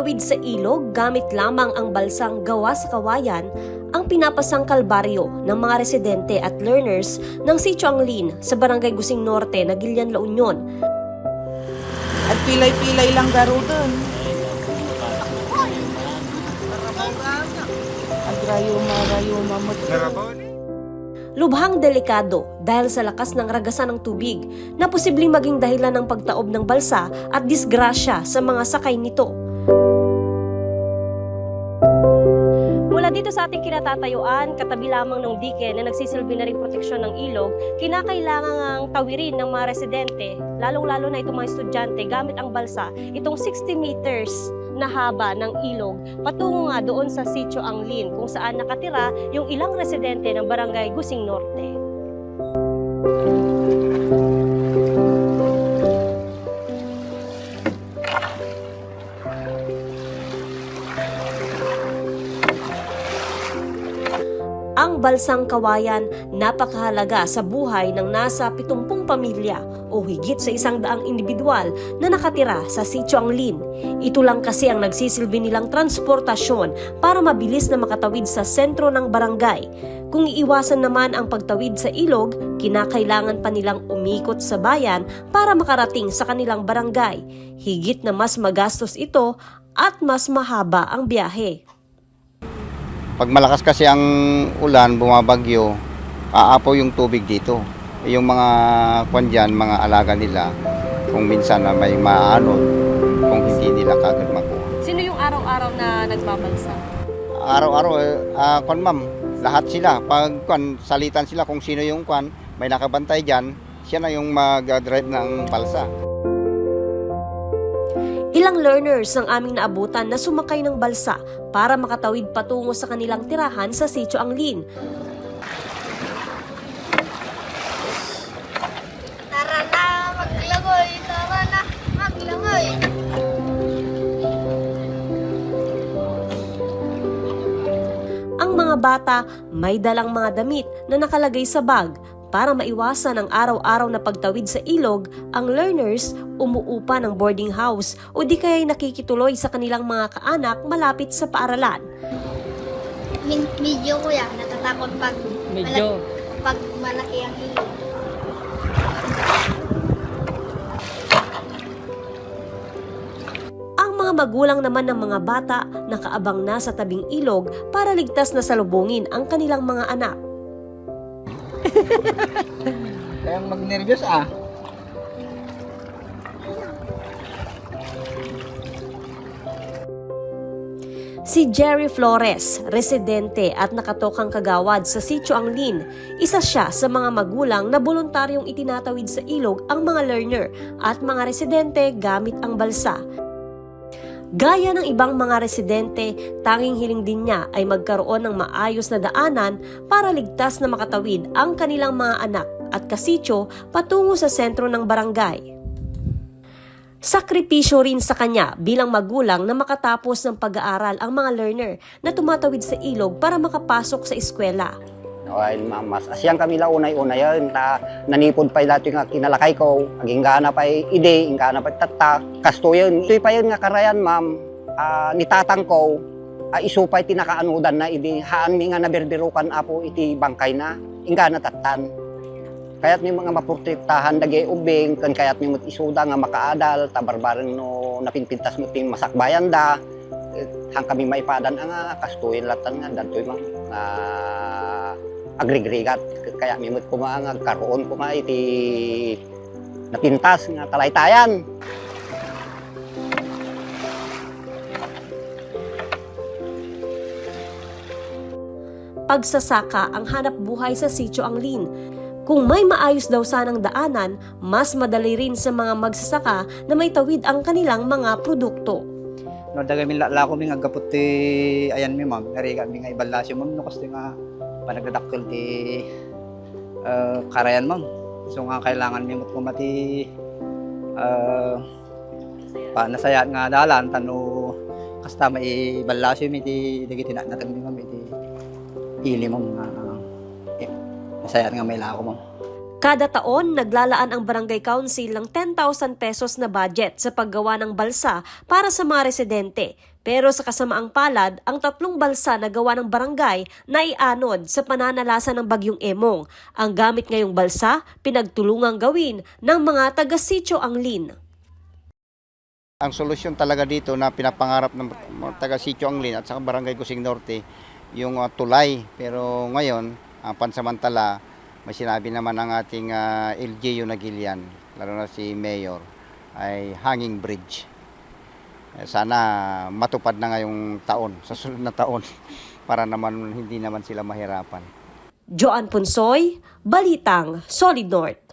magtawid sa ilog gamit lamang ang balsang gawa sa kawayan ang pinapasang kalbaryo ng mga residente at learners ng Sitio Anglin sa Barangay Gusing Norte, Naguilian, La Union. At pilay-pilay lang garo doon. At rayuma mo. Lubhang delikado dahil sa lakas ng ragasan ng tubig na posibleng maging dahilan ng pagtaob ng balsa at disgrasya sa mga sakay nito. Mula dito sa ating kinatatayuan, katabi lamang ng dike na nagsisilbi na ring proteksyon ng ilog, kinakailangan ang tawirin ng mga residente, lalong-lalo na itong mga estudyante gamit ang balsa, itong 60 meters na haba ng ilog patungo nga doon sa Sitio Anglin kung saan nakatira yung ilang residente ng Barangay Gusing Norte. Ang balsang kawayan napakahalaga sa buhay ng nasa 70 pamilya o higit sa 100 individual na nakatira sa Sitio Anglin. Ito lang kasi ang nagsisilbi nilang transportasyon para mabilis na makatawid sa sentro ng barangay. Kung iiwasan naman ang pagtawid sa ilog, kinakailangan pa nilang umikot sa bayan para makarating sa kanilang barangay. Higit na mas magastos ito at mas mahaba ang biyahe. Pag malakas kasi ang ulan, bumabagyo, aapaw yung tubig dito. Yung mga kwan dyan, mga alaga nila, kung minsan na may maanod, kung hindi nila kagad makuha. Sino yung araw-araw na nagbabalsa? Araw-araw, kwan ma'am, lahat sila. Pag kwan, salitan sila kung sino yung kwan, may nakabantay dyan, siya na yung mag-drive ng balsa. Ilang learners ang aming naabutan na sumakay ng balsa para makatawid patungo sa kanilang tirahan sa Sitio Anglin. Tara na maglangoy! Tara na maglangoy! Ang mga bata may dalang mga damit na nakalagay sa bag. Para maiwasan ang araw-araw na pagtawid sa ilog, ang learners umuupa ng boarding house o di kaya'y nakikituloy sa kanilang mga kaanak malapit sa paaralan. Medyo kuya, natatakot pag malaki ang ilog. Ang mga magulang naman ng mga bata nakaabang na sa tabing ilog para ligtas na salubungin ang kanilang mga anak. Kaya mag-nervyos Si Jerry Flores, residente at nakatokang kagawad sa Sitio Anglin, isa siya sa mga magulang na voluntaryong itinatawid sa ilog ang mga learner at mga residente gamit ang balsa. Gaya ng ibang mga residente, tanging hiling din niya ay magkaroon ng maayos na daanan para ligtas na makatawid ang kanilang mga anak at kasityo patungo sa sentro ng barangay. Sakripisyo rin sa kanya bilang magulang na makatapos ng pag-aaral ang mga learner na tumatawid sa ilog para makapasok sa eskwela. Ay, mas asyang kami la unay-unay yun, nanipod pa dati nga kinalakay ko, aging gana pa ide, gana pa tatta, kasto yun. Ito'y pa yun nga karayan, ma'am, nitatang ko, iso pa tinakaanudan na ide, haan mi nga nabirbirukan apo iti bangkay na, ingana tattan. Kaya't may mga maprotektahan dagi ubing, kan kaya't may isuda nga makaadal, tabarbaran no napinpintas mo ting masakbayan da, hang kami maipadan nga, kastuin latan nga, dantoy mang, agrigrigat, kaya mimot ko mga karoon ko nga iti napintas nga talaytayan. Pagsasaka ang hanap buhay sa Sitio Anglin. Kung may maayos daw sanang daanan, mas madali rin sa mga magsasaka na may tawid ang kanilang mga produkto. No, dagay min lako mi nga gapot ti ayan mi ma'am, nari kami nga ibalasyo ma'am no kasi nga panagdadakkel ti karayan ma'am. So nga kailangan mi mut ko mati panasayat nga dalan tano kasta mai balasyo mi ti dagiti natag mi ma'am iti ili ma'am nga masayat nga may lako ma'am. Kada taon, naglalaan ang Barangay Council ng 10,000 pesos na budget sa paggawa ng balsa para sa mga residente. Pero sa kasamaang palad, ang 3 balsa na gawa ng barangay na ianod sa pananalasa ng Bagyong Emong. Ang gamit ngayong balsa, pinagtulungang gawin ng mga taga-sitio Anglin. Ang solusyon talaga dito na pinapangarap ng mga taga-sitio Anglin at saka Barangay Gusing Norte, yung tulay. Pero ngayon, pansamantala, may sinabi naman ang ating LGU na Gilian, lalo na si Mayor, ay hanging bridge. Sana matupad na ngayong taon, sa sunod na taon, para naman hindi naman sila mahirapan. Joan Punsoy, Balitang Solid North.